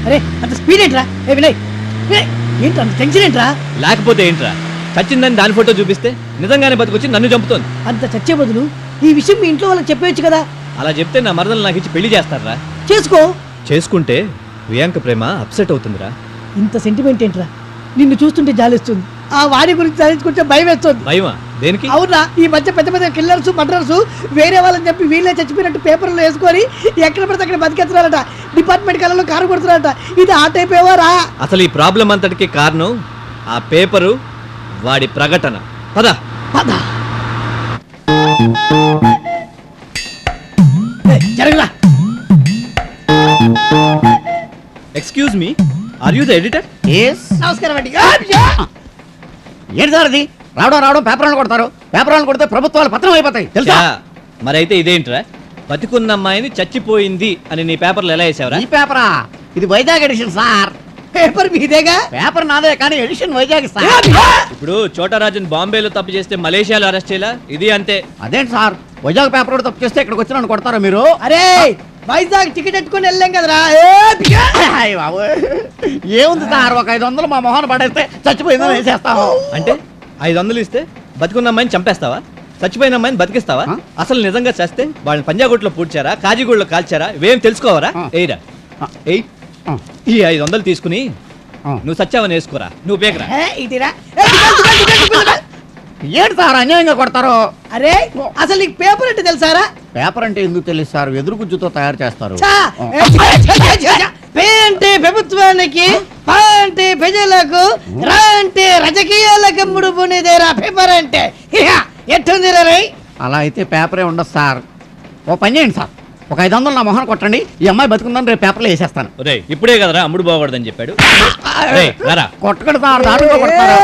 అరే అంత స్పీడ్ ఏంట్రా? ఏ వినయ్, ఏంట్రా అంత టెన్షన్ ఏంట్రా? లేకపోతే ఏంట్రా, చచ్చిందని దాని ఫోటో చూపిస్తే నిజంగానే బతికొచ్చి నన్ను చంపుతోంది. అంత చచ్చే బదులు ఈ విషయం మీ ఇంట్లో వాళ్ళకి చెప్పేయచ్చు కదా. అలా చెప్తే నా మరదలు నాకు ఇచ్చి పెళ్లి చేస్తారా? చేసుకో. చేసుకుంటే ప్రియాంక ప్రేమ అప్సెట్ అవుతుందిరా. ఇంత సెంటిమెంట్ ఏంట్రా? నిన్ను చూస్తుంటే జాలిస్తుంది, ఆ వాడి గురించి తలుచుకుంటే భయం వేస్తుంది. భయమా? దేనికి? అవునా, ఈ మధ్య పెద్ద పెద్ద కిల్లర్స్ మర్డర్స్ వేరే వాళ్ళని చెప్పి వీళ్ళే చచ్చిపోయినట్టు పేపర్లో వేసుకొని ఎక్కడ పడితే అక్కడ బతికేస్తున్నారట. డిపార్ట్మెంట్ కళ్ళలో కారు కొడుతున్నారట. ఇది ఆ టైప్ ఏవారా? అసలు ఈ ప్రాబ్లం అంతటికి కారణం ఆ పేపరు, వాడి ప్రకటన. పద పద. జరగలా. Excuse me, are you the editor? నమస్కారం అండి. ఏంటి సార్ అది? రావడం పేపర్లను కొడతారు. పేపర్లను కొడితే ప్రభుత్వాలు పత్రం అయిపోతాయి తెలుసా? మరైతే ఇదేంట్రా, బతికున్న అమ్మాయిని చచ్చిపోయింది అని నీ పేపర్లు ఎలా వేసావరా? ఈ పేపరా? ఇది వైజాగ్ ఎడిషన్ సార్. పేపర్ మీదేగా? పేపర్ నాదే కానీ ఎడిషన్ వైజాగ్ సార్. ఇప్పుడు చోటరాజన్ బాంబేలో తప్పు చేస్తే మలేషియాలో అరెస్ట్ చేయాలా? ఇది అంతే. అదేంటి సార్, వైజాగ్ పేపర్ తప్పు చేస్తే ఇక్కడికి వచ్చి నన్ను కొడతారా మీరు? అరే వైజాగ్ టికెట్ ఎట్టుకుని వెళ్ళాం కదరా. ఏముంది సార్, ఒక 500 మా మొహాన్ని పడేస్తే చచ్చిపోయిందని వేసేస్తాము. అంటే 500 ఇస్తే బతుకున్న అమ్మాయిని చంపేస్తావా? చచ్చిపోయిన అమ్మాయిని బతికిస్తావా? అసలు నిజంగా చేస్తే వాళ్ళని పంజాగుట్లో పూడ్చారా, కాజీగూడలో కాల్చారా, ఇవేం తెలుసుకోవరా? ఎయిరా ఎయి. ఈ 500 తీసుకుని నువ్వు సచ్చావని వేసుకోరా, నువ్వు పేకరా. ఏంటి సార్ అన్యాయంగా కొడతారు? అరే అసలు నీకు పేపర్ అంటే తెలుసారా? పేపర్ అంటే ఎందుకు తెలుసు సార్, వెదురు గుజ్జుతో తయారు చేస్తారు. పే అంటే ప్రభుత్వానికి, పా అంటే ప్రజలకు, రా అంటే రాజకీయాలకు ముడుపునిదేరా పేపర్ అంటే. ఎట్టుంది రే? అలా అయితే పేపరే ఉండదు సార్. ఓ పని చేయండి సార్, ఒక 500 నా మొహన్ కొట్టండి, ఈ అమ్మాయి బతుకుందని రేపు పేపర్లో వేసేస్తాను. ఇప్పుడే కదరా అమ్ముడు బాగూడదని చెప్పాడు. కొట్టకండి సార్, దారుణంగా కొడతారు.